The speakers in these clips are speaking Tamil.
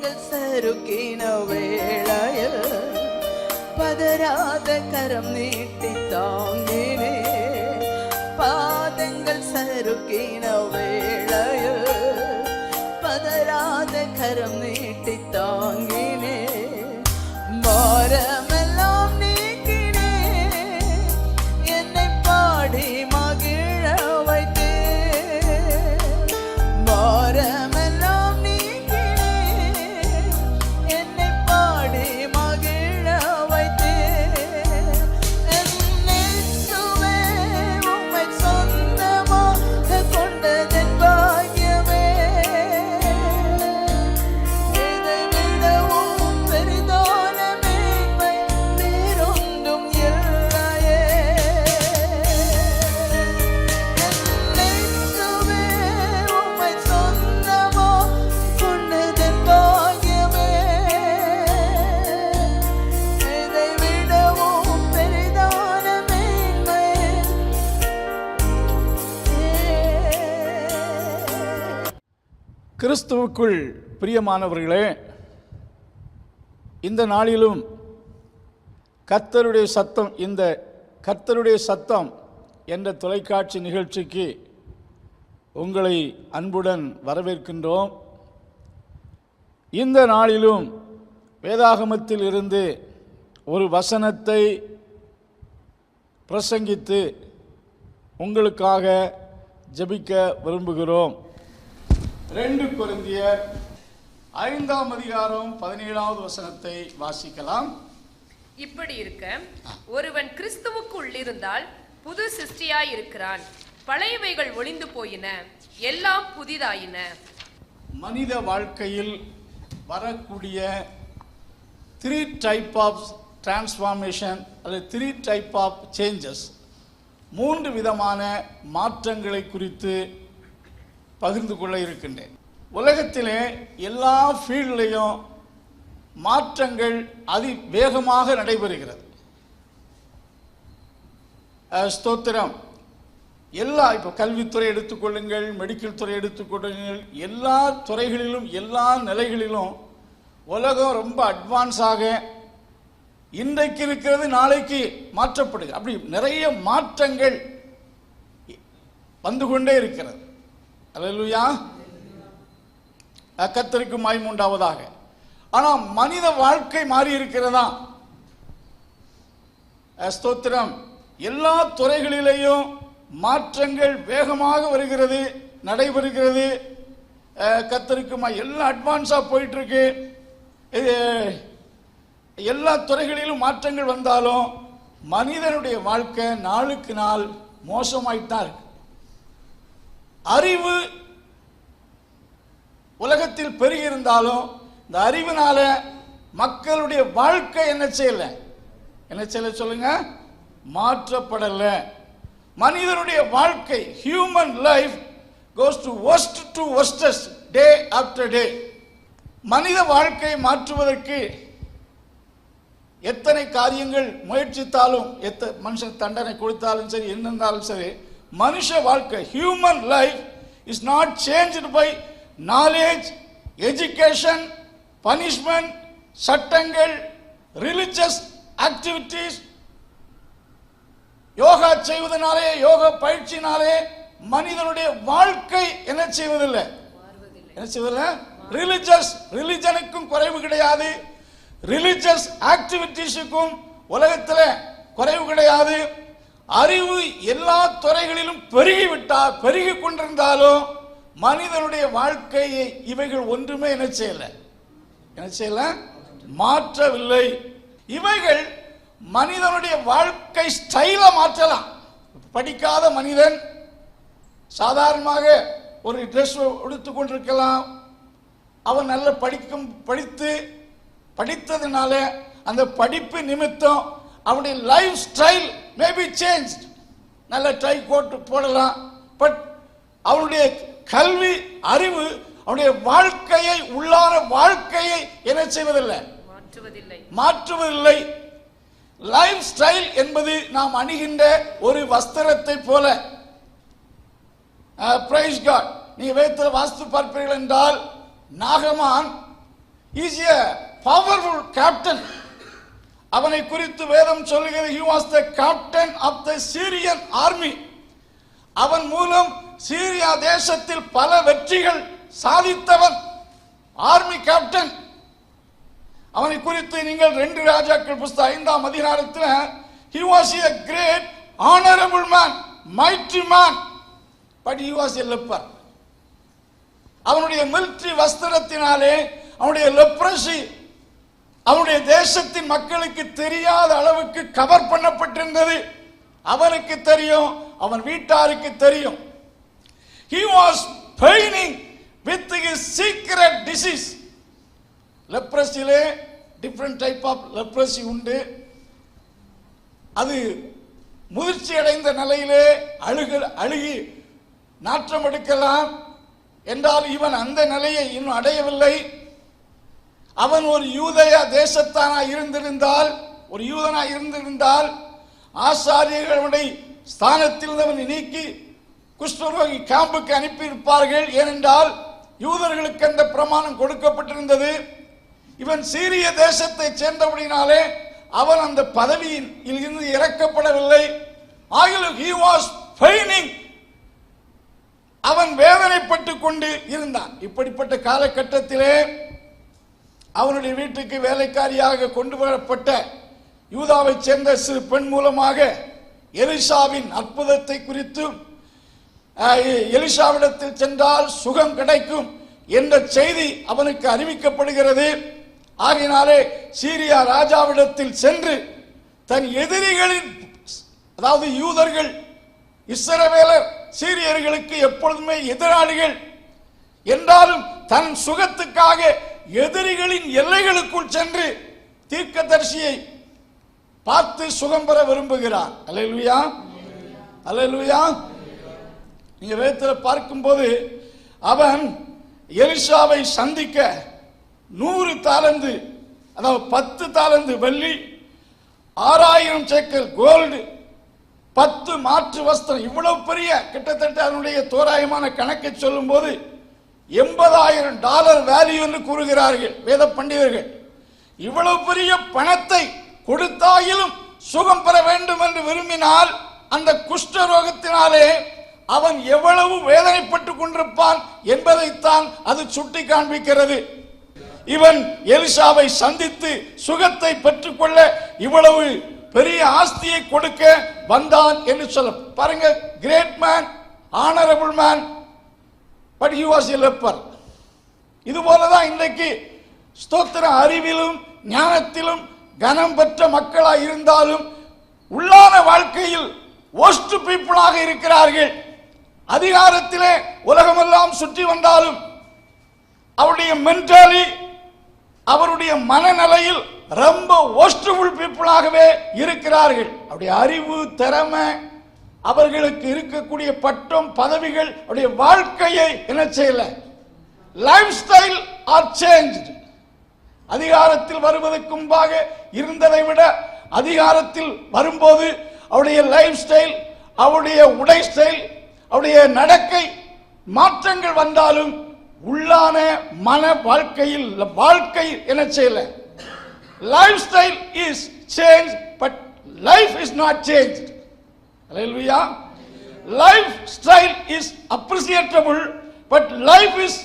பாதங்கள் சறுக்கின வேளையில் பதறாத கரம் நீட்டி தாங்கினே. பாதங்கள் சறுக்கின வேளையில் பதறாத கரம் நீட்டி தாங்கினே. பாரமெல்லாம் நீக்கினே, என்னை பாடி மகிழ வைத்தே. பாரமெல்லாம் நீக்கினே, என்னை பாடி மகிழ வைத்தே. என்னேசுவே, உம்மை சொந்தமாக கொண்டதன் பாக்கியமே. இதை விடவும் பெரிதான மேன்மை வேறொன்றும் இல்லையே. என்னேசுவே, உம்மை சொந்தமாக கொண்டதன் பாக்கியமே. இதை விடவும் பெரிதான மேன்மை. கிறிஸ்துவுக்குள் பிரியமானவர்களே, இந்த நாளிலும் கர்த்தருடைய சத்தம் என்ற தொலைக்காட்சி நிகழ்ச்சிக்கு உங்களை அன்புடன் வரவேற்கின்றோம். இந்த நாளிலும் வேதாகமத்தில் இருந்து ஒரு வசனத்தை பிரசங்கித்து உங்களுக்காக ஜெபிக்க விரும்புகிறோம். 2 கொரிந்தியர் 5ஆம் அதிகாரம் 17வது வசனத்தை வாசிக்கலாம். இப்படி இருக்க ஒருவன் கிறிஸ்துவுக்குள் இருந்தால் புது சிருஷ்டியாய் இருக்கிறான். பழையவைகள் ஒளிந்து போயின, எல்லாம் புதிதாயின. மனித வாழ்க்கையில் வரக்கூடிய 3 டைப் ஆஃப் டிரான்ஸ்ஃபார்மேஷன் அல்லது 3 டைப் ஆஃப் சேஞ்சஸ், 3 விதமான மாற்றங்களை குறித்து பகிர்ந்து கொள்ள இருக்கின்றேன். உலகத்திலே எல்லா ஃபீல்ட்லையும் மாற்றங்கள் அதிவேகமாக நடைபெறுகிறது. ஸ்தோத்திரம். இப்போ கல்வித்துறை எடுத்துக்கொள்ளுங்கள், மெடிக்கல் துறை எடுத்துக்கொள்ளுங்கள், எல்லா துறைகளிலும் எல்லா நிலைகளிலும் உலகம் ரொம்ப அட்வான்ஸாக இன்றைக்கு இருக்கிறது நாளைக்கு மாற்றப்படுது. அப்படி நிறைய மாற்றங்கள் வந்து கொண்டே இருக்கிறது. அல்லேலூயா, கர்த்தருக்கு மகிமை உண்டாவதாக. ஆனால் மனித வாழ்க்கை மாறி இருக்கிறதா? ஸ்தோத்திரம். எல்லா துறைகளிலேயும் மாற்றங்கள் வேகமாக வருகிறது, நடைபெறுகிறது. கர்த்தருக்கு எல்லாம் அட்வான்ஸாக போயிட்டு இருக்கு. எல்லா துறைகளிலும் மாற்றங்கள் வந்தாலும் மனிதனுடைய வாழ்க்கை நாளுக்கு நாள் மோசமாயிட்டு தான் இருக்கு. அறிவு உலகத்தில் பெருகி இருந்தாலும் இந்த அறிவினால மக்களுடைய வாழ்க்கை என்ன செய்யல சொல்லுங்க, மாற்றப்படல. மனிதனுடைய வாழ்க்கை, human life goes to worst to worstest day after day. மனித வாழ்க்கையை மாற்றுவதற்கு எத்தனை காரியங்கள் முயற்சித்தாலும், மனுஷன் தண்டனை கொடுத்தாலும் சரி, என்ன இருந்தாலும் சரி, மனுஷ வாழ்க்கை, human life is not changed by knowledge, education, punishment, சட்டங்கள், ரிலிஜியஸ் ஆக்டிவிட்டீஸ். யோகா செய்வதனாலே, யோகா பயிற்சினாலே மனிதனுடைய வாழ்க்கை என்ன செய்வதில்லை. ரிலிஜனுக்கும் குறைவு கிடையாது, ரிலிஜியஸ் ஆக்டிவிட்டீஸுக்கும் உலகத்தில் குறைவு கிடையாது. அறிவு எல்லா துறைகளிலும் பெருகி கொண்டிருந்தாலும் மனிதனுடைய வாழ்க்கையை இவைகள் ஒன்றுமே என்ன செய்யல, மாற்றவில்லை. இவைகள் மனிதனுடைய வாழ்க்கை ஸ்டைல மாற்றலாம். படிக்காத மனிதன் சாதாரணமாக ஒரு ட்ரெஸ் எடுத்துக் கொண்டிருக்கலாம். அவன் நல்ல படித்ததுனால அந்த படிப்பு நிமித்தம் அவனுடைய லைஃப் ஸ்டைல் மேபி சேஞ்ச். நல்ல டை கோட் போடலாம். பட் அவனுடைய கல்வி அறிவு அவனுடைய வாழ்க்கையை, உள்ளான வாழ்க்கையை என்ன செய்வதில்லை, மாற்றுவதில்லை. லைஃப் ஸ்டைல் என்பது நாம் அணிகின்ற ஒரு வஸ்திரத்தை போல. Praise God. நீங்க வேதத்தில் வாஸ்து பார்ப்பீர்கள் என்றால் நாகமான் இஸ் எ பவர்ஃபுல் கேப்டன். அவனை குறித்து வேதம் சொல்லுகிறது, he was the captain of the Syrian army. அவன் மூலம் சீரியா தேசத்தில் பல வெற்றிகள் சாதித்தவன், ஆர்மி கேப்டன். அவனை குறித்து நீங்கள் 2 ராஜாக்கள் புஸ்தகம் 5ஆம் அதிகாரத்தில் he was a great honorable man, mighty man, but he was a leper. அவனுடைய மிலிட்டரி வஸ்திரத்தினாலே அவனுடைய லெப்ரசி அவனுடைய தேசத்தின் மக்களுக்கு தெரியாத அளவுக்கு கவர் பண்ணப்பட்டிருந்தது. அவனுக்கு தெரியும், அவன் வீட்டாருக்கு தெரியும். He was paining with his secret disease. லெப்ரசியிலே டிஃபரண்ட் டைப் ஆஃப் லெப்ரசி உண்டு. அது முதிர்ச்சி அடைந்த நிலையிலே அழுகி நாற்றம் எடுக்கலாம் என்றால் இவன் அந்த நிலையை இன்னும் அடையவில்லை. அவன் ஒரு யூதய தேசத்தானாய் இருந்திருந்தால் ஆசாரியர்களுடைய ஸ்தானத்தில் அவனை நீக்கி குஷ்டரோகி கேம்புக்கு அனுப்பியிருப்பார்கள். ஏனென்றால் யூதர்களுக்கு அந்த பிரமாணம் கொடுக்கப்பட்டிருந்தது. இவன் சீரிய தேசத்தை சேர்ந்தபடினாலே அவன் அந்த பதவியில் இருந்து இறக்கப்படவில்லை. ஆகிலும் he was paining. அவன் வேதனைப்பட்டு கொண்டு இருந்தான். இப்படிப்பட்ட காலகட்டத்திலே அவனுடைய வீட்டுக்கு வேலைக்காரியாக கொண்டு வரப்பட்ட யூதாவை சேர்ந்த சிறு பெண் மூலமாக எலிசாவின் அற்புதத்தை குறித்தும் எலிசாவிடத்தில் சென்றால் சுகம் கிடைக்கும் என்ற செய்தி அவனுக்கு அறிவிக்கப்படுகிறது. ஆகினாலே சீரியா ராஜாவிடத்தில் சென்று தன் எதிரிகளின், அதாவது யூதர்கள், இஸ்ரவேலர் சீரியர்களுக்கு எப்பொழுதுமே எதிராளிகள் என்றாலும் தன் சுகத்துக்காக எதிரிகளின் எல்லைகளுக்குள் சென்று தீர்க்கதரிசியை பார்த்து சுகம் பெற விரும்புகிறார். அல்லேலூயா, அல்லேலூயா. நீங்க வேதத்தில் பார்க்கும்போது அவன் எலிசாவை சந்திக்க 100 தாலந்து, அதாவது 10 தாலந்து வெள்ளி, 6000 சேக்கல் கோல்டு, 10 மாற்று வஸ்திரம், இவ்வளவு பெரிய, கிட்டத்தட்ட அதனுடைய தோராயமான கணக்கை சொல்லும் போது $80,000 வேல்யூ என்று கூறுகிறார்கள் வேத பண்டிதர்கள். இவ்வளவு பெரிய பணத்தை கொடுத்தாயிலும் சுகம் பெற வேண்டும் என்று விரும்பினால் அந்த குஷ்ட ரோகத்தினாலே அவன் எவ்வளவு வேதனைப்பட்டு கொண்டிருப்பான் என்பதைத்தான் அது சுட்டி காண்பிக்கிறது. இவன் எலிசாவை சந்தித்து சுகத்தை பெற்றுக்கொள்ள இவ்வளவு பெரிய ஆஸ்தியை கொடுக்க வந்தான் என்று சொல்ல பாருங்க. Great man, honourable man, but he was a leper. இது போலதான் இன்றைக்கு ஸ்தோத்திர அறிவிலும் ஞானத்திலும் கனம் பெற்ற மக்களாய் இருந்தாலும் உள்ளான வாழ்க்கையில் worst பீப்புளாக இருக்கிறார்கள். அதிகாரத்திலே உலகமெல்லாம் சுற்றி வந்தாலும் அவருடைய மென்டாலி, அவருடைய மனநிலையில் ரொம்ப worstful பீப்புளாகவே இருக்கிறார்கள். அவருடைய அறிவு, திறமை, அவர்களுக்கு இருக்கக்கூடிய பட்டம், பதவிகள், அவருடைய வாழ்க்கையை என்ன செய்யல, லைஃப் ஸ்டைல் ஆர் சேஞ்ச்டு. அதிகாரத்தில் வருவதற்கு முன்பாக இருந்ததை விட அதிகாரத்தில் வரும்போது அவருடைய லைஃப் ஸ்டைல், அவருடைய உடை ஸ்டைல், அவருடைய நடக்கை மாற்றங்கள் வந்தாலும் உள்ளான மன வாழ்க்கையில் வாழ்க்கை என்ன செய்யல, life style is change, but life is not changed. Hallelujah. Lifestyle is appreciable, but life is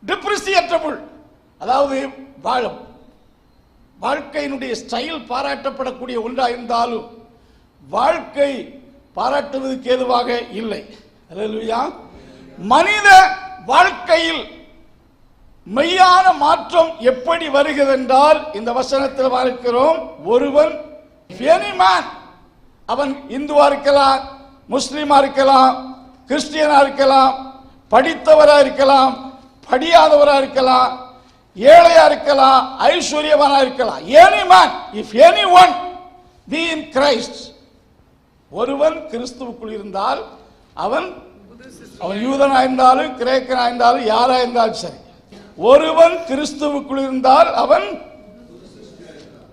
depreciable. அதாவது வாழ்க்கையினுடைய ஸ்டைல் பாராட்டப்படக்கூடிய ஒன்றா இருந்தாலும் வாழ்க்கை பாராட்டுவதற்கு ஏதுவாக இல்லை. அல்லேலூயா. மனித வாழ்க்கையில் மெய்யான மாற்றம் எப்படி வருகிறது என்றால் இந்த வசனத்தில் பார்க்கிறோம். ஒருவன், any man, அவன் இந்துவா இருக்கலாம், முஸ்லிமா இருக்கலாம், கிறிஸ்டியனா இருக்கலாம், படித்தவரா இருக்கலாம், படியாதவரா இருக்கலாம், ஏழையா இருக்கலாம், ஐஸ்வர்யவானா இருக்கலாம். any man, if anyone be in Christ, ஒருவன் கிறிஸ்துவுக்குள் இருந்தால் அவன் யூதனா இருந்தாலும் கிரேக்கனா இருந்தாலும் யாரா இருந்தாலும் சரி, ஒருவன் கிறிஸ்துவுக்குள் இருந்தால் அவன்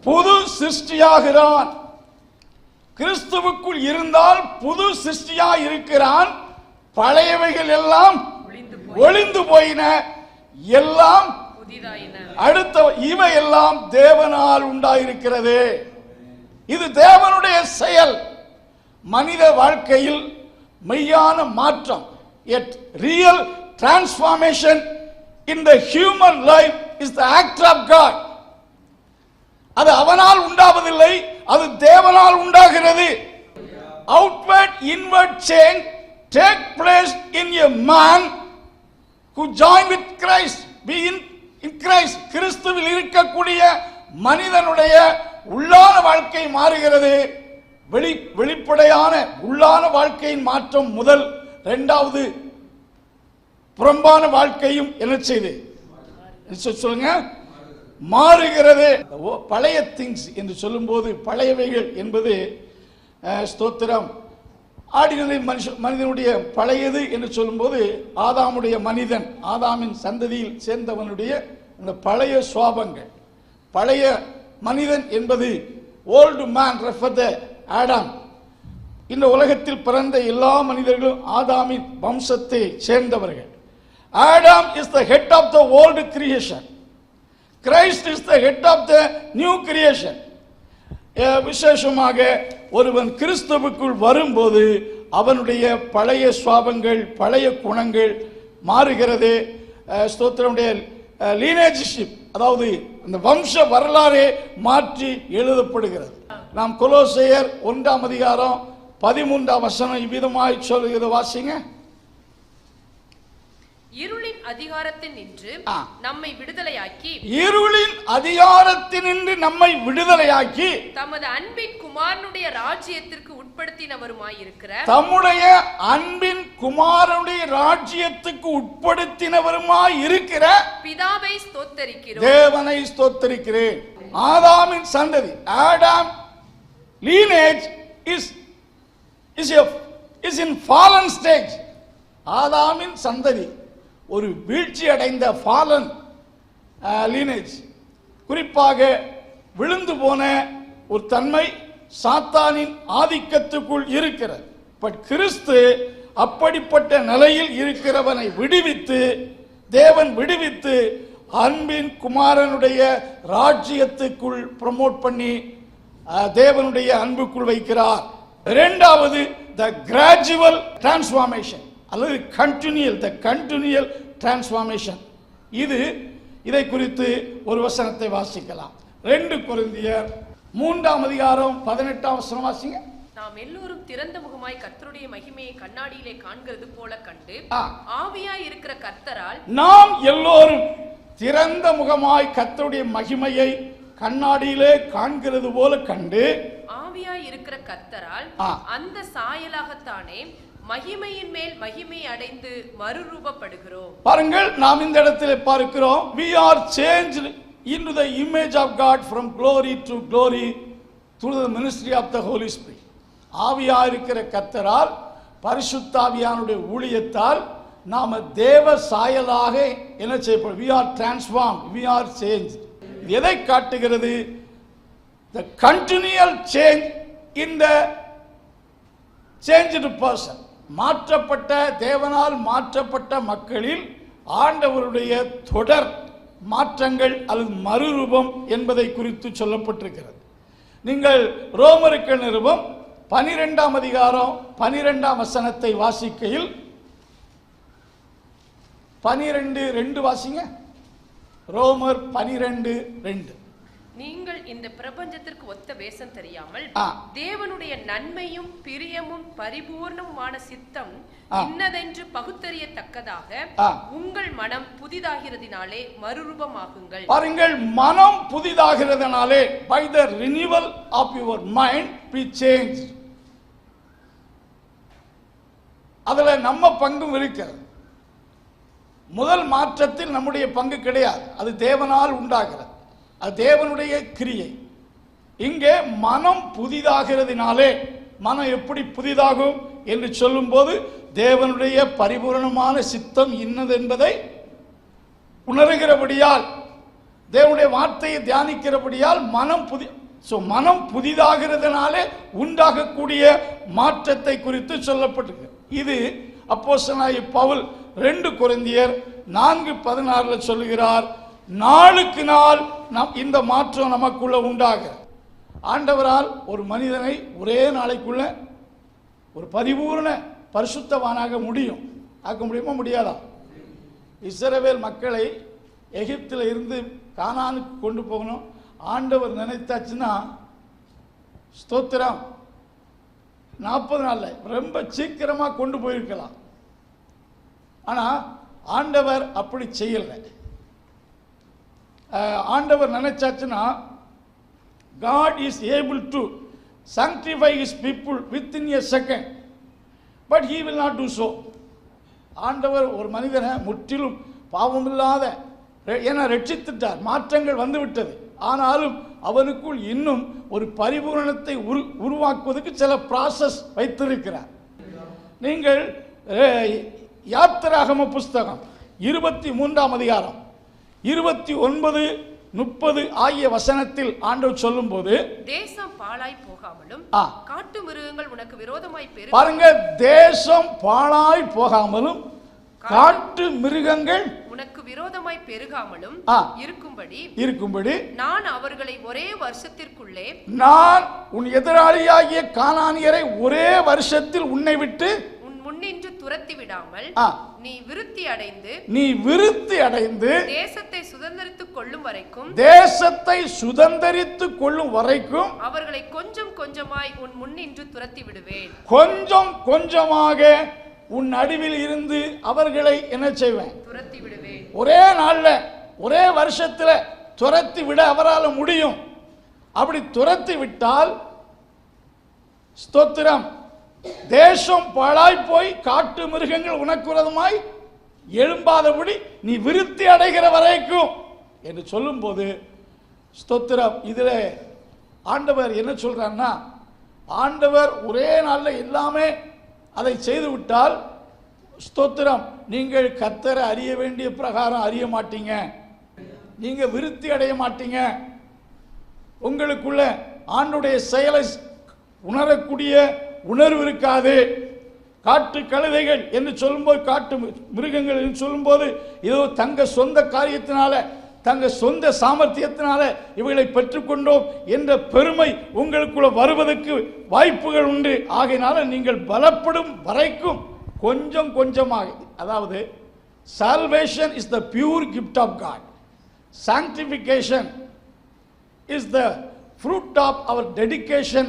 புது சிருஷ்டியாகிறான். கிறிஸ்துவுக்குள் இருந்தால் புது சிருஷ்டியா இருக்கிறான். பழையவைகள் எல்லாம் ஒளிந்து போயின, எல்லாம் புதிதாயின. அடுத்த இவையெல்லாம் தேவனால் உண்டாயிருக்கிறது. இது தேவனுடைய செயல். மனித வாழ்க்கையில் மெய்யான மாற்றம், yet real transformation in the human life is the act of God. அது அவனால் உண்டாவதில்லை, அது தேவனால் உண்டாகிறது. Outward inward change take place in a man who join with Christ, be in Christ. கிறிஸ்துவில் இருக்கக்கூடிய மனிதனுடைய உள்ளான வாழ்க்கை மாறுகிறது. வெளிப்படையான உள்ளான வாழ்க்கையின் மாற்றம் முதல். இரண்டாவது, புறம்பான வாழ்க்கையும் என்ன செய்து சொல்லுங்க, மாறுகிறது. பழைய திங்ஸ் என்று சொல்லும்போது பழையவைகள் என்பது ஸ்தோத்திரம் ஆர்டினரி மனிதனுடைய பழையது என்று சொல்லும்போது ஆதாமுடைய மனிதன், ஆதாமின் சந்ததியில் சேர்ந்தவனுடைய அந்த பழைய சுவாபங்கள். பழைய மனிதன் என்பது old man refer the Adam. இந்த உலகத்தில் பிறந்த எல்லா மனிதர்களும் ஆதாமின் வம்சத்தை சேர்ந்தவர்கள். Adam is the head of the old creation. Christ is the head of the new creation. விசேஷமாக ஒருவன் கிறிஸ்துவுக்குள் வரும்போது அவனுடைய பழைய சுவாபங்கள், பழைய குணங்கள் மாறுகிறது. ஸ்தோத்திரனுடைய லீனேஜ்ஷிப், அதாவது அந்த வம்ச வரலாறே மாற்றி எழுதப்படுகிறது. நாம் கொலோசையர் 1:13 இவ்விதமாய் சொல்லுகிறது, வாசிங்க. இருளின் அதிகாரத்தினின்று நம்மை விடுதலையாக்கி, இருளின் அதிகாரத்தினின்று நம்மை விடுதலையாக்கி தமது அன்பின் குமாரனுடைய ராஜ்யத்திற்கு உட்படுத்தினவருமாயிருக்கிற, தம்முடைய அன்பின் குமாரனுடைய ராஜ்யத்துக்கு உட்படுத்தினவருமாய் இருக்கிற பிதாவை ஸ்தோத்தரிக்கிறோம், தேவனை ஸ்தோத்தரிக்கிறேன். ஆதாமின் சந்ததி, Adam lineage is in fallen stage. ஆதாமின் சந்ததி ஒரு வீழ்ச்சி அடைந்த ஃபாலன் lineage. குறிப்பாக விழுந்து போன ஒரு தன்மை சாத்தானின் ஆதிக்கத்துக்குள் இருக்கிறது. பட் கிறிஸ்து அப்படிப்பட்ட நிலையில் இருக்கிறவனை விடுவித்து, தேவன் விடுவித்து அன்பின் குமாரனுடைய ராஜ்யத்துக்குள் ப்ரமோட் பண்ணி தேவனுடைய அன்புக்குள் வைக்கிறார். இரண்டாவது, த கிராஜுவல் டிரான்ஸ்ஃபார்மேஷன் அல்லது கண்டினியூயல் டிரான்ஸ்ஃபார்மேஷன். இதை குறித்து ஒரு வசனத்தை வாசிக்கலாம். 2 கொரிந்தியர் 3:18 வாசிங்க. நாம் எல்லோரும் திறந்த முகமாய் கர்த்தருடைய மகிமையை கண்ணாடியிலே காண்கிறது போல கண்டு, ஆவியாய் இருக்கிற கர்த்தரால், நாம் எல்லோரும் திறந்த முகமாய் கர்த்தருடைய மகிமையை கண்ணாடியிலே காண்கிறது போல கண்டு, ஆவியாய் இருக்கிற கர்த்தரால் அந்த சாயலாகத்தானே மகிமையின் மேல் மகிமை அடைந்து மறுரூபப்படுகிறோம். பாருங்கள், நாம் இந்த இடத்திலே பார்க்கிறோம், we are changed into the image of God from glory to glory through the ministry of the Holy Spirit. ஆவியாய் இருக்கிற கர்த்தரால், பரிசுத்த ஆவியானுடைய ஊழியத்தால் நாம தேவ சாயலாக என்ன செய்யப்படும்? we are transformed, we are changed. எதை காட்டுகிறது? the continual change in the changed person. மாற்றப்பட்ட, தேவனால் மாற்றப்பட்ட மக்களில் ஆண்டவருடைய தொடர் மாற்றங்கள் அல்லது மறுரூபம் என்பதை குறித்து சொல்லப்பட்டிருக்கிறது. நீங்கள் ரோமருக்கு நிருபம் 12:12 வாசிக்கையில் 12:2 வாசிங்க. ரோமர் 12:2. நீங்கள் இந்த பிரபஞ்சத்திற்கு ஒத்த வேஷம் தெரியாமல் தேவனுடைய நன்மையும் பிரியமும் பரிபூர்ணமுமான சித்தம் இன்னதென்று பகுத்தறியத்தக்கதாக உங்கள் மனம் புதிதாகிறதினாலே மறுரூபமாகுங்கள். பாருங்கள், மனம் புதிதாகிறதினாலே, by the renewal of your mind be changed. அதுல நம்ம பங்கும் இருக்கிறது. முதல் மாற்றத்தில் நம்முடைய பங்கு கிடையாது, அது தேவனால் உண்டாகிறது, அது தேவனுடைய கிரியை. இங்கே மனம் புதிதாகிறதினாலே, மனம் எப்படி புதிதாகும் என்று சொல்லும்போது தேவனுடைய பரிபூரணமான சித்தம் இன்னது என்பதை உணர்கிறபடியால், தேவனுடைய வார்த்தையை தியானிக்கிறபடியால் மனம் புதிதாகிறதுனாலே உண்டாகக்கூடிய மாற்றத்தை குறித்து சொல்லப்பட்டிருக்கு. இது அப்போஸ்தலனாகிய பவுல் 2 கொரிந்தியர் 4:16 சொல்லுகிறார், நாளுக்கு நாள் இந்த மாற்றம் நமக்குள்ள உண்டாக. ஆண்டவரால் ஒரு மனிதனை ஒரே நாளைக்குள்ள ஒரு பரிபூர்ண பரிசுத்தவானாக முடியும். ஆக்க முடியுமா? முடியாதா? இஸ்ரவேல் மக்களை எகிப்தில் இருந்து கானானுக்கு கொண்டு போகணும். ஆண்டவர் நினைத்தாச்சுன்னா ஸ்தோத்திரம் 40 நாள்ல ரொம்ப சீக்கிரமா கொண்டு போயிருக்கலாம். ஆனா ஆண்டவர் அப்படி செய்யல. ஆண்டவர் நினைச்சாச்சுன்னா God is able to sanctify his people within a second, but he will not do so. ஆண்டவர் ஒரு மனிதனை முற்றிலும் பாவமில்லாத என ரட்சித்துட்டார். மாற்றங்கள் வந்துவிட்டது. ஆனாலும் அவனுக்குள் இன்னும் ஒரு பரிபூரணத்தை உருவாக்குவதற்கு சில ப்ராசஸ் வைத்திருக்கிறார். நீங்கள் யாத்திராகம புஸ்தகம் 23ஆம் அதிகாரம் 29, 30 ஆகிய வசனத்தில் ஆண்டவர் சொல்லும் போது, தேசம் பாழாய் போகாமலும் காட்டு மிருகங்கள் உனக்கு விரோதமாய் பெருக, பாருங்க, தேசம் பாழாய் போகாமலும் காட்டு மிருகங்கள் உனக்கு விரோதமாய் பெருகாமலும் இருக்கும்படி நான் அவர்களை ஒரே வருஷத்திற்குள்ளே, நான் உன் எதிராளியாகிய கானானியரை ஒரே வருஷத்தில் உன்னை விட்டு உன் முன்னின்று துரத்தி விடாமல் நீ விருத்தி அடைந்து தேசத்தை சுதந்தரித்துக் கொள்ளும் வரைக்கும் அவர்களை கொஞ்சம் கொஞ்சமாய் உன் முன்னின்று துரத்தி விடுவேன். கொஞ்சம் கொஞ்சமாக உன் நடுவில் இருந்து அவர்களை என்ன செய்வேன்? துரத்தி விடுவேன். ஒரே நாள்ல ஒரே வருஷத்துல துரத்தி விட அவரால் முடியும். அப்படி துரத்தி விட்டால் ஸ்தோத்திரம், தேசம் பாழாய் போய் காட்டு மிருகங்கள் உனக்கு விரோதமாய் எழும்பாதபடி நீ விருத்தி அடைகிற வரைக்கும் என்று சொல்லும் போது ஸ்தோத்திரம், இதுல ஆண்டவர் என்ன சொல்றாருன்னா, ஆண்டவர் ஒரே நாள்ல எல்லாமே அதை செய்து விட்டால் ஸ்தோத்திரம், நீங்கள் கர்த்தரை அறிய வேண்டிய பிரகாரம் அறிய மாட்டீங்க, நீங்க விருத்தி அடைய மாட்டீங்க, உங்களுக்குள்ள ஆண்டுடைய செயலை உணரக்கூடிய உணர்வு இருக்காது. காட்டு கழுதைகள் என்று சொல்லும்போது, காட்டு மிருகங்கள் என்று சொல்லும்போது, ஏதோ தங்க சொந்த காரியத்தினால தங்க சொந்த சாமர்த்தியத்தினால இவைகளை பெற்றுக்கொண்டோம் என்ற பெருமை உங்களுக்குள்ள வருவதற்கு வாய்ப்புகள் உண்டு. ஆகையினால நீங்கள் பலப்படும் வரைக்கும் கொஞ்சம் கொஞ்சமாக, அதாவது salvation is the pure gift of God, sanctification is the fruit of our dedication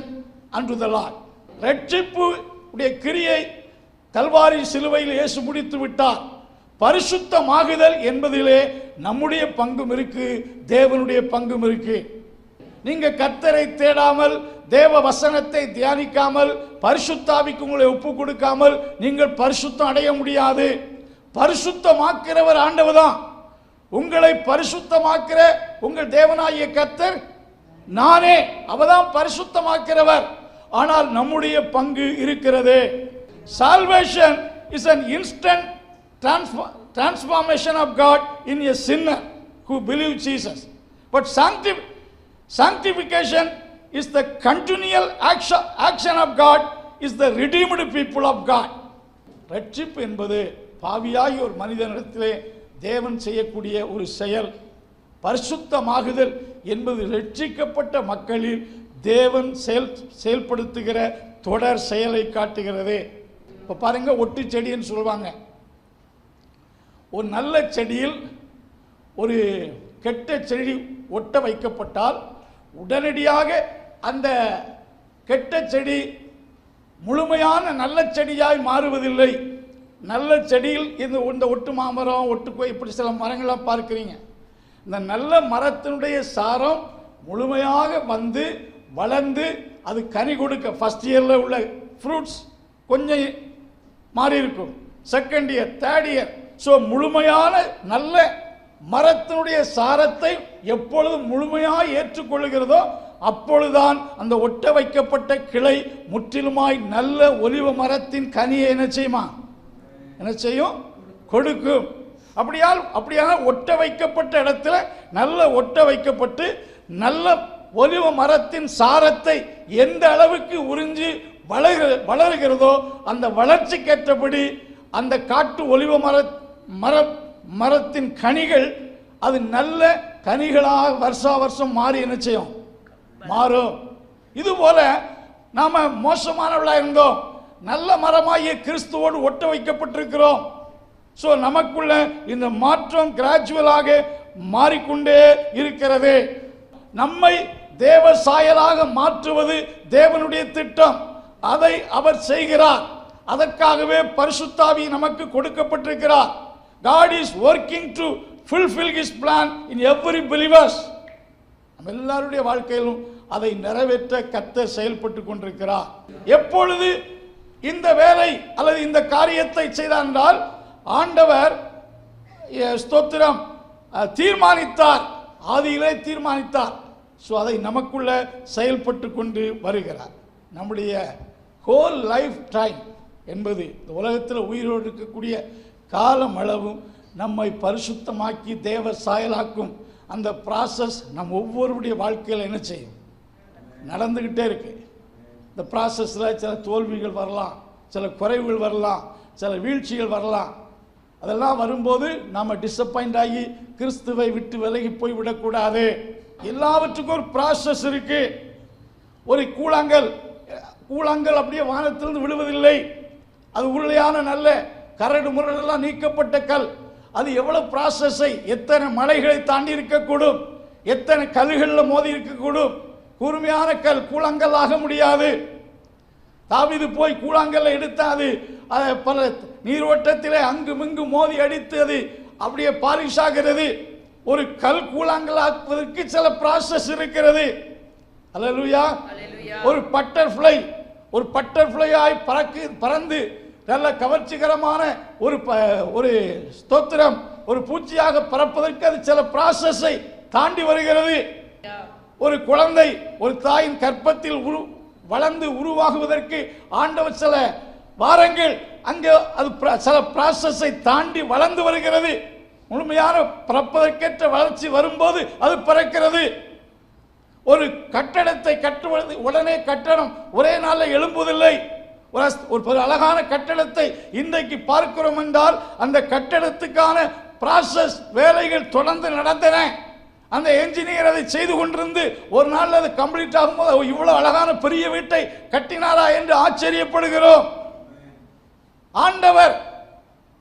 unto the Lord. ரட்சிப்பு உடைய கிரியை கல்வாரி சிலுவையில் இயேசு முடித்து விட்டார். பரிசுத்தமாகுதல் என்பதிலே நம்முடைய பங்கும் இருக்கு, தேவனுடைய பங்கும் இருக்கு. நீங்க கர்த்தரை தேடாமல், தேவ வசனத்தை தியானிக்காமல், பரிசுத்தாவிக்கு உங்களை ஒப்பு கொடுக்காமல் நீங்கள் பரிசுத்தம் அடைய முடியாது. பரிசுத்தமாக்கிறவர் ஆண்டவர் தான். உங்களை பரிசுத்தமாக்கிற உங்கள் தேவனாகிய கர்த்தர் நானே, அவதான் பரிசுத்தமாக்கிறவர். ஆனால் நம்முடைய பங்கு இருக்கிறது. Salvation is an instant transformation of God in a sinner who believes Jesus. But sanctification is the continual action of God, is the redeemed people of God. ரட்சிப்பு என்பது பாவியாகி ஒரு மனிதனிடத்திலே தேவன் செய்யக்கூடிய ஒரு செயல். பரிசுத்தமாகுதல் என்பது ரட்சிக்கப்பட்ட மக்களில் தேவன் செயல்படுத்துகிற தொடர் செயலை காட்டுகிறது. இப்போ பாருங்க, ஒட்டு செடின்னு சொல்லுவாங்க. ஒரு நல்ல செடியில் ஒரு கெட்ட செடி ஒட்ட வைக்கப்பட்டால் உடனடியாக அந்த கெட்ட செடி முழுமையான நல்ல செடியாய் மாறுவதில்லை. நல்ல செடியில் இந்த ஒட்டு மாமரம், ஒட்டுக்கோய், இப்படி சில மரங்களாக பார்க்குறீங்க. இந்த நல்ல மரத்தினுடைய சாரம் முழுமையாக வந்து வளர்ந்து அது கனி கொடுக்க, ஃபர்ஸ்ட் இயரில் உள்ள ஃப்ரூட்ஸ் கொஞ்சம் மாறி இருக்கும், second year, third year. So முழுமையான நல்ல மரத்தினுடைய சாரத்தை எப்பொழுது முழுமையாக ஏற்றுக்கொள்கிறதோ அப்பொழுதுதான் அந்த ஒட்ட வைக்கப்பட்ட கிளை முற்றிலுமாய் நல்ல ஒலிவ மரத்தின் கனியை என்ன செய்யும்? கொடுக்கும். அப்படியான ஒட்ட வைக்கப்பட்ட இடத்துல நல்ல ஒட்ட வைக்கப்பட்டு நல்ல ஒலிவ மரத்தின் சாரத்தை எந்த அளவுக்கு உறிஞ்சி வளருகிறதோ அந்த வளர்ச்சிக்கேற்றபடி அந்த காட்டு ஒலிவ மரம் மரத்தின் கனிகள் அது நல்ல கனிகளாக வருஷா வருஷம் மாறி என்ன செய்யும்? மாறும். இதுபோல நாம மோசமானவர்களாக இருந்தோம், நல்ல மரமாகிய கிறிஸ்துவோடு ஒட்ட வைக்கப்பட்டிருக்கிறோம். ஸோ நமக்குள்ள இந்த மாற்றம் கிராஜுவலாக மாறிக்கொண்டே இருக்கிறது. நம்மை தேவ சாயலாக மாற்றுவது தேவனுடைய திட்டம். அதை அவர் செய்கிறார். அதற்காகவே பரிசுத்தாவி நமக்கு கொடுக்கப்பட்டிருக்கிறார். God is working to fulfill his plan in every believers. நம்ம எல்லாருடைய வாழ்க்கையிலும் அதை நிறைவேற்ற கர்த்தர் செயல்பட்டு கொண்டிருக்கிறார். எப்பொழுது இந்த வேலை அல்லது இந்த காரியத்தை செய்தார் என்றால் ஆண்டவர் ஸ்தோத்திரம் தீர்மானித்தார், ஆதியிலே தீர்மானித்தார். ஸோ அதை நமக்குள்ள செயல்பட்டு கொண்டு வருகிறார். நம்முடைய ஹோல் லைஃப் டைம் என்பது இந்த உலகத்தில் உயிரோடு இருக்கக்கூடிய காலம் அளவும் நம்மை பரிசுத்தமாக்கி தேவ சாயலாக்கும் அந்த ப்ராசஸ் நம் ஒவ்வொருடைய வாழ்க்கையில் என்ன செய்யும்? நடந்துக்கிட்டே இருக்கு. இந்த ப்ராசஸில் சில தோல்விகள் வரலாம், சில குறைவுகள் வரலாம், சில வீழ்ச்சிகள் வரலாம். அதெல்லாம் வரும்போது நாம் டிசப்பாயிண்ட் ஆகி கிறிஸ்துவை விட்டு விலகி போய் விடக்கூடாது. எல்லாவற்றுக்கும் ஒரு ப்ராசஸ் இருக்கு. ஒரு கூழாங்கல் அப்படியே வானத்திலிருந்து விழுவதில்லை. அது உருளையான நல்ல கரடு முரடெல்லாம் நீக்கப்பட்ட கல். அது எவ்வளவு ப்ராசஸை, எத்தனை மலைகளை தாண்டி இருக்கக்கூடும், எத்தனை கல்லுகளில் மோதி இருக்கக்கூடும். கூர்மையான கல் கூழாங்கல் ஆக முடியாது. தாவீது போய் கூழாங்கல்ல எடுத்தாது, பல நீரோட்டத்திலே அங்குமிங்கு மோதி அடித்து அது அப்படியே பாலிஷ் ஆகிறது. ஒரு கல் கூழாங்கல் ஆக்குவதற்கு சில ப்ராசஸ் இருக்கிறது. அல்லேலூயா. ஒரு பட்டர்ஃப்ளையாய் பறந்து நல்ல கவர்ச்சிகரமான ஒரு ஸ்தோத்திரம் ஒரு பூச்சியாக பறப்பதற்கு அது சில ப்ராசஸை தாண்டி வருகிறது. ஒரு குழந்தை ஒரு தாயின் கற்பத்தில் வளர்ந்து உருவாகுவதற்கு ஆண்டவர் சில வாரங்கள் அங்கே அது சில ப்ராசஸை தாண்டி வளர்ந்து வருகிறது. முழுமையான பறப்பதற்கேற்ற வளர்ச்சி வரும்போது அது பறக்கிறது. ஒரு கட்டடத்தை கட்டுவது உடனே கட்டடம் ஒரே நாளில் எழும்புவதில்லை. ஒரு அழகான கட்டடத்தை இன்றைக்கு பார்க்கிறோம் என்றால் அந்த கட்டடத்துக்கான ப்ராசஸ் வேலைகள் தொடர்ந்து நடந்தன. அந்த என்ஜினியர் அதை செய்து கொண்டிருந்து ஒரு நாள் அது கம்ப்ளீட் ஆகும்போது இவ்வளவு அழகான பெரிய வீட்டை கட்டினாரா என்று ஆச்சரியப்படுகிறோம். ஆண்டவர்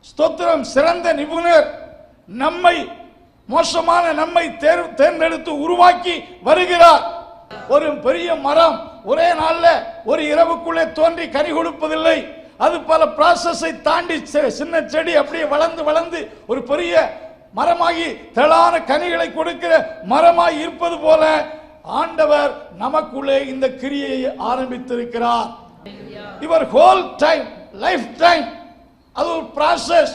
ஸ்தோத்திரம் சிறந்த நிபுணர். நம்மை மோசமான நம்மை தேர்ந்தெடுத்து உருவாக்கி வருகிறார். ஒரு பெரிய மரம் ஒரே நாள்ல ஒரு இரவுக்குள்ளே தோன்றி கனி கொடுப்பதில்லை. அது பல ப்ராசஸை தாண்டி சின்ன செடி அப்படியே வளர்ந்து ஒரு பெரிய மரமாகி திரளான கனிகளை கொடுக்கிற மரமாய் இருப்பது போல ஆண்டவர் நமக்குள்ளே இந்த கிரியை ஆரம்பித்திருக்கிறார். இவர் ஹோல் டைம் லைஃப் டைம் அது ஒரு ப்ராசஸ்.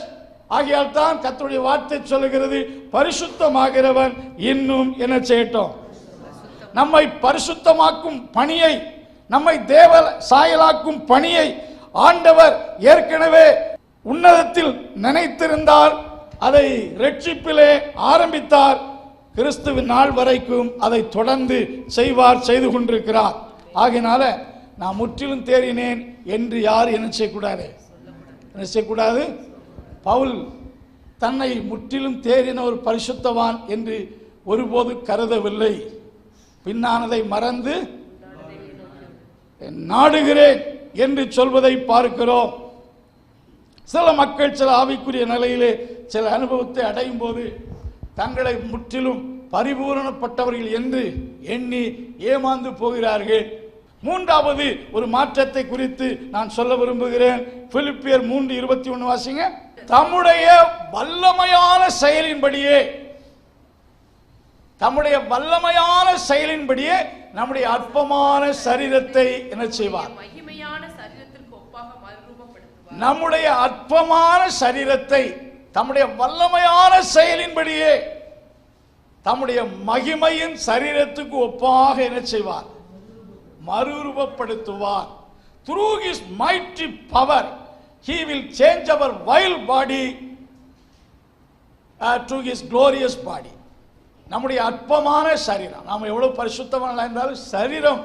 ஆகையால் தான் கர்த்தருடைய வார்த்தை சொல்லுகிறது, பரிசுத்தமாகிறவன் இன்னும் என்ன செய்யட்டும்? நம்மை பரிசுத்தமாக்கும் பணியை, நம்மை தேவ சாயலாக்கும் பணியை ஆண்டவர் ஏற்கனவே உன்னதத்தில் நினைத்திருந்தார். அதை ரட்சிப்பிலே ஆரம்பித்தார். கிறிஸ்துவின் நாள் வரைக்கும் அதை தொடர்ந்து செய்து கொண்டிருக்கிறார். ஆகையினால நான் முற்றிலும் தேறினேன் என்று யார் என்ன செய்யக்கூடாது? பவுல் தன்னை முற்றிலும் தேறின ஒரு பரிசுத்தவான் என்று ஒருபோது கருதவில்லை. பின்னானதை மறந்து நாடுகிறேன் என்று சொல்வதை பார்க்கிறோம். சில மக்கள் சில ஆவிக்குரிய நிலையிலே சில அனுபவத்தை அடையும் போது தங்களை முற்றிலும் பரிபூரணப்பட்டவர்கள் என்று எண்ணி ஏமாந்து போகிறார்கள். மூன்றாவது ஒரு மாற்றத்தை குறித்து நான் சொல்ல விரும்புகிறேன். பிலிப்பியர் 3:21 வாசிங்க. தம்முடைய வல்லமையான செயலின்படியே நம்முடைய அற்பமான சரீரத்தை என்ன செய்வார்? நம்முடைய அற்பமான சரீரத்தை தம்முடைய வல்லமையான செயலின்படியே தம்முடைய மகிமையின் சரீரத்துக்கு ஒப்பாக என்ன செய்வார்? மறுரூபப்படுத்துவார். Through his mighty power he will change our vile body to his glorious body. நம்முடைய அற்பமான சரீரம், நாம் எவ்வளவு பரிசுத்தமான இருந்தாலும் சரீரம்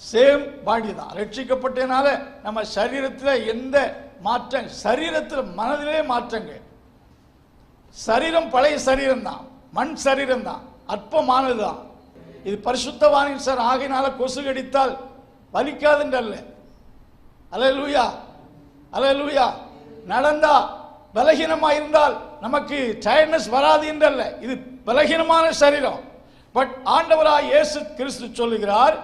சேம் பாடி தான். ரட்சிக்கப்பட்டனால நம்ம சரீரத்தில் எந்த மாற்றம், சரீரத்தில் மனதிலே மாற்றங்கள், சரீரம் பழைய சரீரம் தான், மண் சரீரம் தான், அற்பமானதுதான். இது பரிசுத்தவானின் சார் ஆகையினால கொசு கடித்தால் வலிக்காதுன்றல்ல. அல்லேலூயா, அல்லேலூயா. நடந்தா பலகீனமாக இருந்தால் நமக்கு டயர்ட்னஸ் வராது என்றல்ல. இது பலகீனமான சரீரம். பட் ஆண்டவராய் இயேசு கிறிஸ்து சொல்லுகிறார்,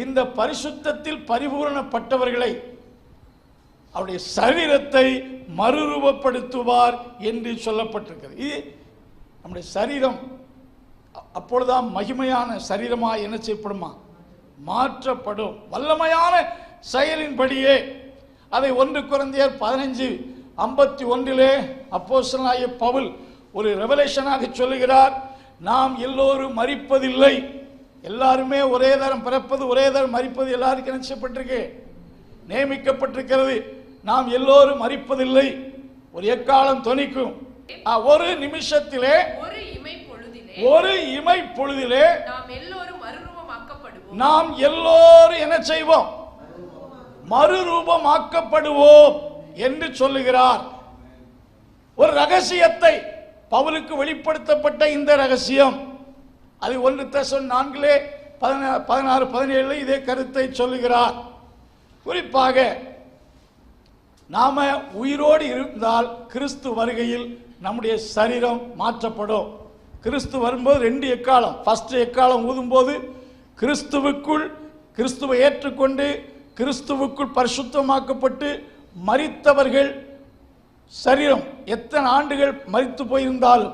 இந்த பரிசுத்தத்தில் பரிபூரணப்பட்டவர்களை அவருடைய சரீரத்தை மறுரூபப்படுத்துவார் என்று சொல்லப்பட்டிருக்கிறது. இது நம்முடைய சரீரம் அப்பொழுதுதான் மகிமையான சரீரமாக என்ன செய்யப்படுமா? மாற்றப்படும். வல்லமையான செயலின்படியே அதை 1 கொரிந்தியர் 15:51 அப்போஸ்தலனாகிய பவுல் ஒரு ரெவலேஷனாக சொல்லுகிறார். நாம் எல்லோரும் மரிப்பதில்லை. எல்லாருமே ஒரே தரம் பிறப்பது, ஒரே தரம் மரிப்பது எல்லாருக்கும் நினைச்சப்பட்டிருக்கு, நியமிக்கப்பட்டிருக்கிறது. நாம் எல்லோரும் மரிப்பதில்லை. ஒரு எக்காலம் தொனிக்கும். ஒரு நிமிஷத்திலே, ஒரு இமை பொழுதிலே நாம் எல்லோரும் என்ன செய்வோம்? மறுரூபமாக்கப்படுவோம் என்று சொல்லுகிறார். ஒரு ரகசியத்தை பவுலுக்கு வெளிப்படுத்தப்பட்ட இந்த ரகசியம், அது 1 தெசலோனிக்கே 4:16-17 இதே கருத்தை சொல்லுகிறார். குறிப்பாக நாம உயிரோடு இருந்தால் கிறிஸ்து வருகையில் நம்முடைய சரீரம் மாற்றப்படும். கிறிஸ்து வரும்போது 2 எக்காலம். ஃபர்ஸ்ட் எக்காலம் ஊதும்போது கிறிஸ்துவுக்குள், கிறிஸ்துவை ஏற்றுக்கொண்டு கிறிஸ்துவுக்குள் பரிசுத்தமாக்கப்பட்டு மரித்தவர்கள் சரீரம் எத்தனை ஆண்டுகள் மரித்து போயிருந்தாலும்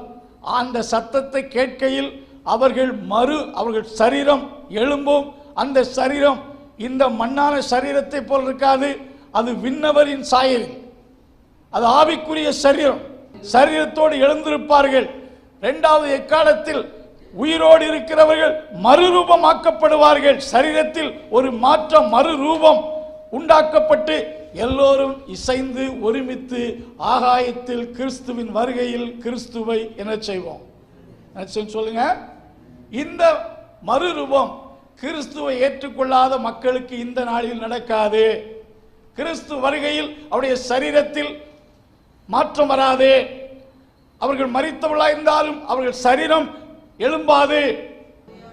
அந்த சத்தத்தை கேட்கையில் அவர்கள் சரீரம் எழும்பும். அந்த சரீரம் இந்த மண்ணான சரீரத்தை போல் இருக்காது. அது விண்ணவரின் சாயல், அது ஆவிக்குரிய சரீரம். சரீரத்தோடு எழுந்திருப்பார்கள். 2வது எக்காலத்தில் உயிரோடு இருக்கிறவர்கள் மறுரூபமாக்கப்படுவார்கள். சரீரத்தில் ஒரு மாற்றம், மறுரூபம் உண்டாக்கப்பட்டு எல்லோரும் இசைந்து ஒருமித்து ஆகாயத்தில் கிறிஸ்துவின் வருகையில் கிறிஸ்துவை என்ன செய்வோம்? சொல்லுங்க. இந்த மறுரூபம் கிறிஸ்துவை ஏற்றுக்கொள்ளாத மக்களுக்கு இந்த நாளில் நடக்காது. கிறிஸ்து வருகையில் அவருடைய சரீரத்தில் மாற்றம் வராது. அவர்கள் மரித்தவர்களாக இருந்தாலும் அவர்கள் சரீரம் எழும்பாது.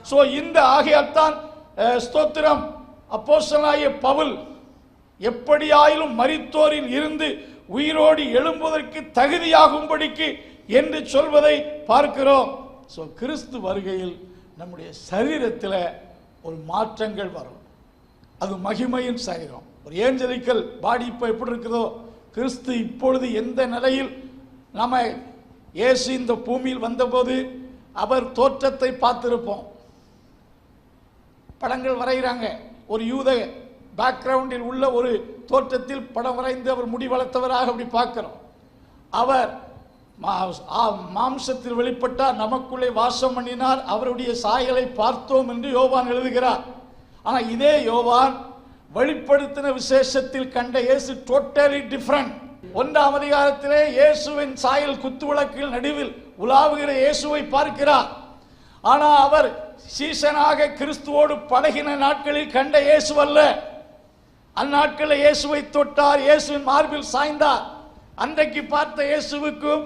சோ இந்த ஆகையால்தான் ஸ்தோத்திரம் அப்போஸ்தலனாகிய பவுல் எப்படியாயிலும் மரித்தோரில் இருந்து உயிரோடு எழும்புவதற்கு தகுதியாகும்படிக்கு என்று சொல்வதை பார்க்கிறோம். சோ கிறிஸ்து வருகையில் நம்முடைய சரீரத்தில் ஒரு மாற்றங்கள் வரும். அது மகிமையின் சரீரம். ஒரு ஏஞ்சலிக்கல் பாடி இப்போ எப்படி இருக்குதோ, கிறிஸ்து இப்பொழுது எந்த நிலையில், நம்ம இயேசு இந்த பூமியில் வந்தபோது அவர் தோற்றத்தை பார்த்திருப்போம். படங்கள் வரைகிறாங்க. ஒரு யூத பேக்ரவுண்டில் உள்ள ஒரு தோற்றத்தில் படம் வரைந்து அவர் முடி வளர்த்தவராக அப்படி பார்க்கிறோம். அவர் மாம்சத்தில் வெளிப்பட்டார், நமக்குள்ளே வாசம் பண்ணினார், அவருடைய சாயலை பார்த்தோம் என்று யோவான் எழுதுகிறார். ஆனால் இதே யோவான் வெளிப்படுத்தின விசேஷத்தில் கண்ட இயேசு டோட்டலி டிஃபரண்ட். 1ஆம் அதிகாரத்திலே இயேசுவின் சாயல் குத்துவிளக்கில் நடுவில் உலாவுகிற இயேசுவை பார்க்கிறார். ஆனால் அவர் சீசனாக கிறிஸ்துவோடு பழகின நாட்களில் கண்ட இயேசு அல்ல. அந்நாட்களில் இயேசுவை தொட்டார், இயேசுவின் மார்பில் சாய்ந்தார். அன்றைக்கு பார்த்த இயேசுவுக்கும்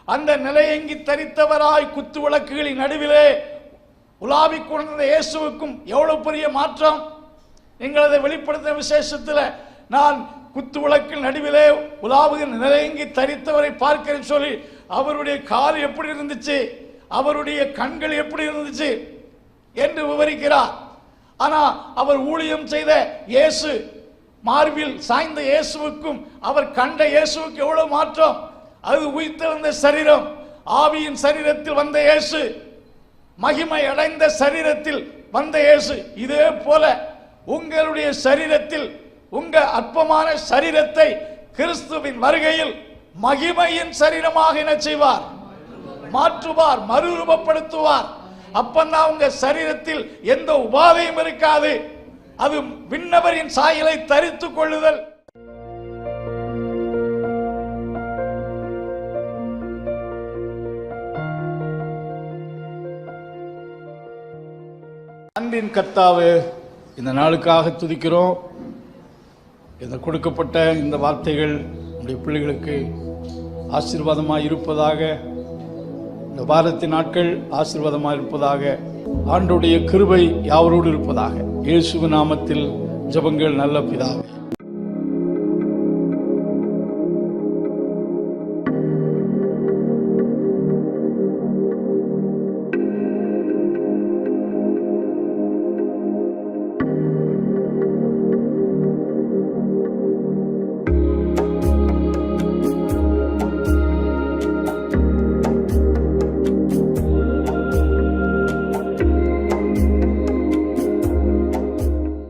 அந்த நிலையங்கி தரித்தவராய் குத்து விளக்குகளின் நடுவிலே உலாவிக் கொண்டிருந்த இயேசுவுக்கும் எவ்வளவு பெரிய மாற்றம்! நீங்கள் அதை வெளிப்படுத்த விசேஷத்தில் நான் குத்து விளக்கில் நடுவிலே உலாவுகிற நிலையங்கி தரித்தவரை பார்க்கிறேன் சொல்லி அவருடைய கால் எப்படி இருந்துச்சு, அவருடைய கண்கள் எப்படி இருந்துச்சு என்று விவரிக்கிறார். ஆனா அவர் ஊழியம் செய்த இயேசு, மார்பில் சாய்ந்த இயேசுவுக்கும் அவர் கண்ட இயேசுவுக்கு எவ்வளவு மாற்றம்! அது உயிர்த்தெழுந்த சரீரம், ஆவியின் சரீரத்தில் வந்த இயேசு, மகிமை அடைந்த சரீரத்தில் வந்த இயேசு. இதே போல உங்களுடைய சரீரத்தில், உங்க அற்பமான சரீரத்தை கிறிஸ்துவின் வருகையில் மகிமையின் சரீரமாக என்ன செய்வார்? மாற்றுவார், மறுரூபப்படுத்துவார். அப்பந்தான் உங்க சரீரத்தில் எந்த உபாதையும் இருக்காது. அது விண்ணவரின் சாயலை தரித்துக் கொள்ளுதல். அன்பின் கர்த்தாவே, இந்த நாளுக்காக துதிக்கிறோம். இந்த கொடுக்கப்பட்ட இந்த வார்த்தைகள் நம்முடைய பிள்ளைகளுக்கு ஆசீர்வாதமாக இருப்பதாக இந்த வாரத்தின் நாட்கள் ஆசீர்வாதமாக இருப்பதாக. ஆண்டவருடைய கிருபை யாவரோடு இருப்பதாக. இயேசுவின் நாமத்தில் ஜெபங்கள் நல்ல பிதாவே.